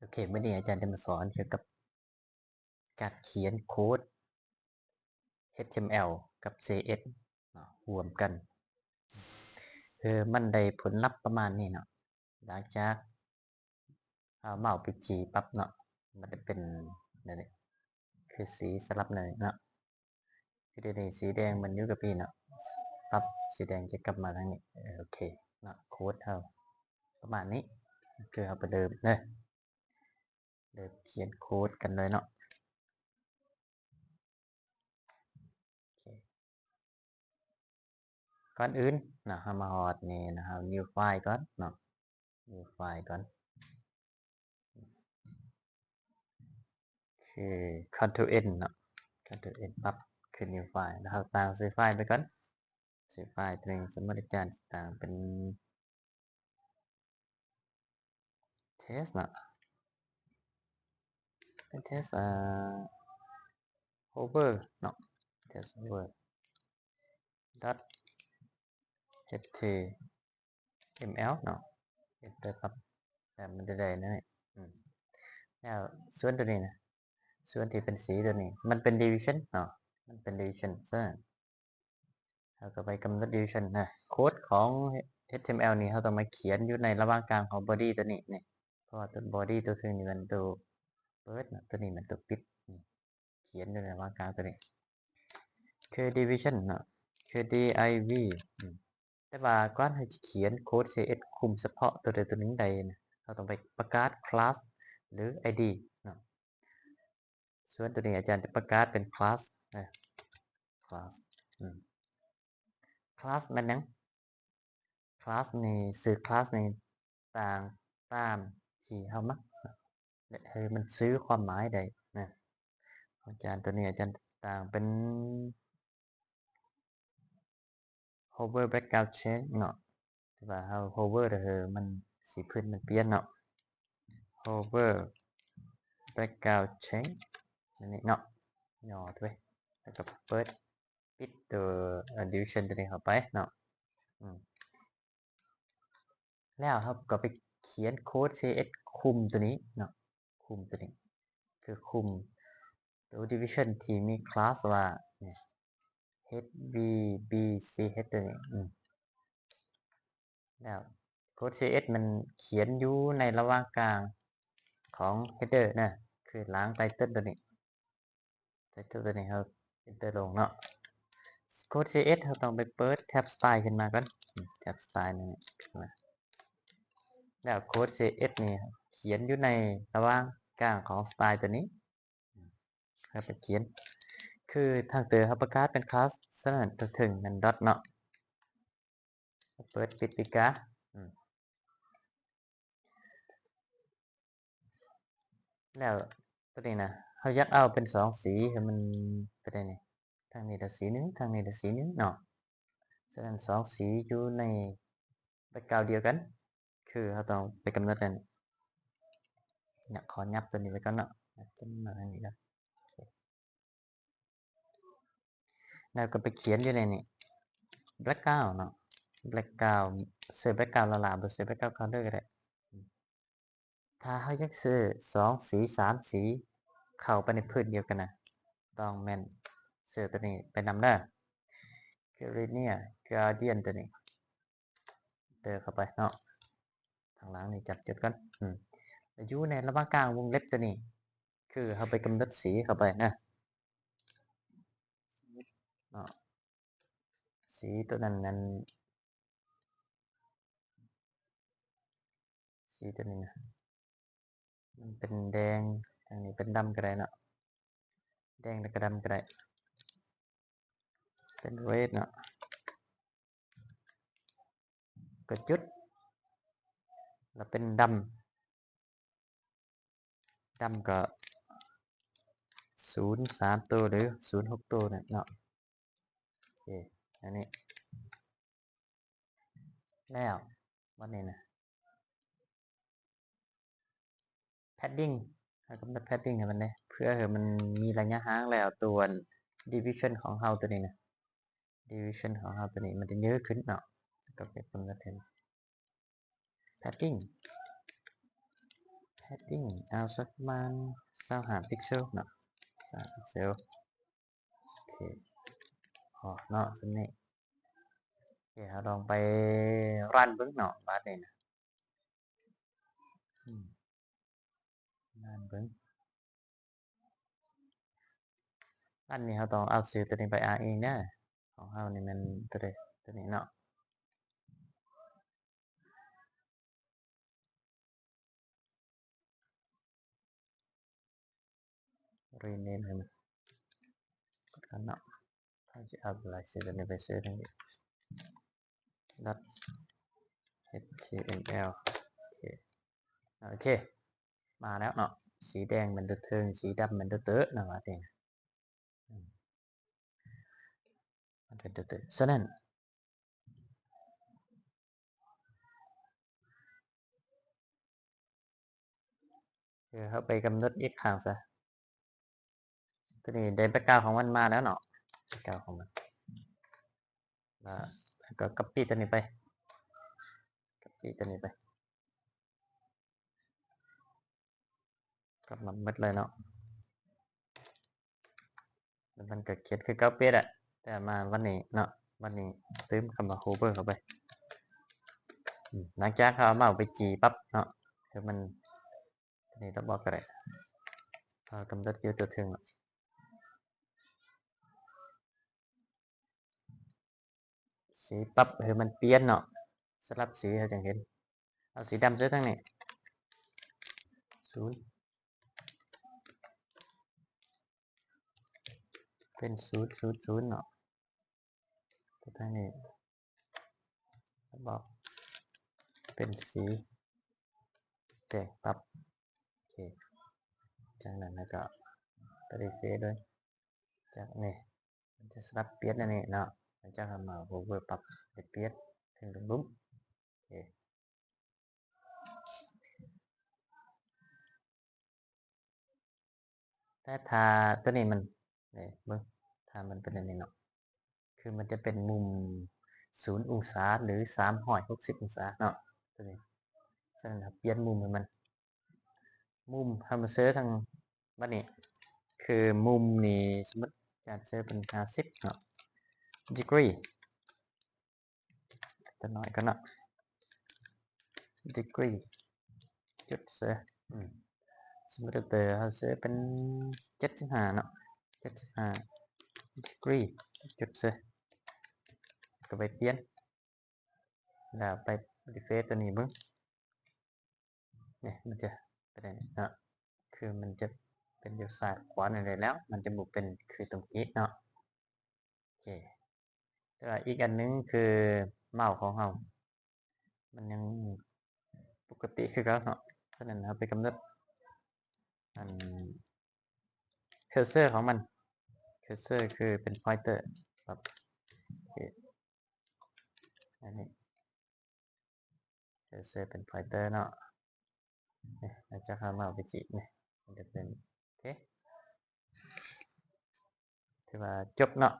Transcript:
โอเคเมื่อนี้อาจารย์จะมาสอนเกี่ยวกับการเขียนโค้ด HTML กับ CSS รวมกันมันได้ผลลัพธ์ประมาณนี้เนาะหลังจากเมาส์ไปจีปั๊บเนาะมันจะเป็นนี่คือสีสลับเลยเนาะคือเดี๋ยวนี้สีแดงมันอยู่กับพี่เนาะปั๊บสีแดงจะกลับมาทางนี้โอเคเนาะโค้ดเท่าประมาณนี้คือเอาไปเดิมเลยเขียนโค้ดกันเลยเนาะก่อนอื่นนะเรามาฮอดนี่นะครับ new file ก่อนเนาะ new file ก่อนคือ Ctrl N เนาะ Ctrl N ปั๊บคือ new file นะครับต่างซื้อไฟล์ไปก่อนซื้อไฟล์ตัวนึงสมมติอาจารย์ต่างเป็น test เนาะเป็น test over เนาะ test over dot html เนาะ enter ปั๊บแต่มันจะได้นะแล้วส่วนตัวนี้นะส่วนที่เป็นสีตัวนี้มันเป็น division เนาะมันเป็น division ซะเราก็ไปกำหนด division นะโค้ดของ HTML นี่เราต้องมาเขียนอยู่ในระหว่างกลางของ body ตัวนี้นี่เพราะว่าตัว body ตัวคือนี่มันตัวเปิดนะตัวนี้มันตัวปิดเขียนอยู่ในระหว่างกลางตัวนี้คือ division เนาะคือ div แต่ว่าก่อนให้เขียนโค้ด CS คุมเฉพาะตัวใดตัวหนึ่งใดนะเราต้องไปประกาศ class หรือ id เนาะส่วนตัวนี้อาจารย์จะประกาศเป็น class นะ class class มันยัง class ในซื้อ class ในต่างตามที่เฮามักมันซื้อความหมายใดนะอาจารย์ตัวนี้อาจารย์ต่างเป็น hover background change เนาะแต่ว่าเฮา hover มันสีพื้นมันเปลี่ยนเนาะ hover background change นั่นนี่เนาะย่อด้วยแล้วก็เปิดปิดตัว division ตัวนี้เข้าไปเนาะแล้วครับก็ไปเขียนโค้ด CS คุมตัวนี้เนาะคุมตัวนี้คือคุมตัว division ที่มีคลาสว่า HVBCH ตัวนี้แล้วโค้ด CS มันเขียนอยู่ในระหว่างกลางของ header นะคือล้าง title ตัวนี้ title ตัวนี้ครับ enter ลงเนาะโค้ด CS เราต้องไปเปิด tab style ขึ้นมาก่อน tab style นี่ขึ้นมาแล้วโค้ด CS นี่เขียนอยู่ในระหว่างกลางของสไตล์ตัวนี้ครับไปเขียนคือทางเตอร์ครับประกาศเป็นคลาสสนั่นถึงนั่นดอทเนาะเปิดปิดปิกาแล้วตัวนี้นะเขายักเอาเป็น2สีให้มันเป็นไงทางนี้แต่สีนึงทางนี้แต่สีนึงเนาะฉะนั้น2สีอยู่ในแบ็กกราวด์เดียวกันคือเขาต้องไปกำหนดกันเนี่ยขอยับตัวนี้ไว้ก่อนเนาะต้นมาทางนี้แล้วแล้วก็ไปเขียนอยู่ในนี้แบ็กกราวด์เนาะแบ็กกราวด์เสื้อแบ็กกราวด์ละลาบเสื้อแบ็กกราวด์คอลเลอร์ก็ได้ถ้าเขาอยากซื้อ2สี3สีเข้าไปในพื้นเดียวกันนะต้องแม่นเสื้อตัวนี้ไปนำเด้อคือเนี่ยการเดียนตัวนี้เดินเข้าไปเนาะทางหลังนี่จับจุดกันอยู่ในระหว่างกลางวงเล็บตัวนี้คือเขาไปกำหนดสีเข้าไปนะเนาะสีตัวนั้นสีตัวนี้นะมันเป็นแดงทางนี้เป็นดำก็ได้เนาะแดงแล้วก็ดำก็ได้เป็นเรดเนาะกดจุดแล้วเป็นดำก็03ตัวหรือ06ตัวเนี่ยเนาะโอเคอันนี้แล้ววันนี้นะ padding เรากำหนด padding ให้มันได้เพื่อให้มันมีระยะห่างแล้วตัว division ของเราตัวนี้นะ division ของเราตัวนี้มันจะเยอะขึ้นเนาะก็เป็นกำหนดเป็น padding padding เอาสักประมาณ25 พิกเซลเนาะ3 พิกเซลโอเคพอเนาะสำนี้โอเคเราลองไปรันเบิ่งเนาะบาดนี้นะรันเบิ่งอันนี้เราต้องเอาสื่อตัวนี้ไปอ่านเองเด้อของเรานี่มันตัวใดตัวนี้เนาะ rename ให้มันกันเนาะเราจะเอาลายสื่อตัวนี้ไปซื้อทั้งนี้ .html โอเคโอเคมาแล้วเนาะสีแดงมันตัวเทิงสีดำมันตัวเต๋อนะว่าเองมันเป็นตัวเต๋อฉะนั้นเขาไปกำหนดอีกครั้งซะตัวนี้ได้แบ็คกราวด์ของมันมาแล้วเนาะแบ็คกราวด์ของมันแล้วก็ copy ตัวนี้ไป copy ตัวนี้ไปกลับมาหมดเลยเนาะแล้วมันก็เขียนคือเก้าเปียดอะแต่มาวันนี้เนาะวันนี้เติมคำว่า hover เข้าไปหลังจากเขาเอาเมาส์ไปจีปั๊บเนาะคือมันตัวนี้ต้องบอกก็ได้พอกำหนดอยู่ตัวถึงเนาะสีปั๊บคือมันเปลี่ยนเนาะสลับสีเขาจะเห็นเอาสีดำเสื้อทั้งนี้0เป็น000เนาะตัวทั้งนี้บอกเป็นสีแดงปั๊บโอเคจากนั้นแล้วก็ไปรีเฟรชด้วยจากนี้มันจะสลับเปลี่ยนอันนี้เนาะมันจะทำมาโอเวอร์ปั๊บไปเปลี่ยนถึงบุ้มโอเคแต่ถ้าตัวนี้มันเนี่ยเบิ่งถ้ามันเป็นอันนี้เนาะคือมันจะเป็นมุม0 องศาหรือ360 องศาเนาะตัวนี้ฉะนั้นเปลี่ยนมุมให้มันมุมทำมาเซิร์ชทางบ้านนี้คือมุมนี้สมมติจะเซิร์ชเป็น50เนาะ degree ตัวน้อยก็เนาะ degree จุดเซิร์ชสมมติเราเซิร์ชเป็น75เนาะ75 degree จุดเซิร์ชก็ไปเปลี่ยนแล้วไปรีเฟรชตัวนี้เบิ่งเนี่ยมันจะเป็นอะไรเนาะคือมันจะเป็นอยู่ซ้ายขวาอะไรแล้วมันจะบุกเป็นคือตรงนี้เนาะโอเคแล้วอีกอันนึงคือเมาส์ของเรามันยังปกติคือเก่าเนาะฉะนั้นเราไปกำหนดอันเคอร์เซอร์ของมันเคอร์เซอร์คือเป็น pointer ครับโอเคอันนี้เคอร์เซอร์เป็น pointer เนาะเนี่ยเราจะเข้าเมาส์ไปจีเนี่ยมันจะเป็นโอเคถือว่าจบเนาะ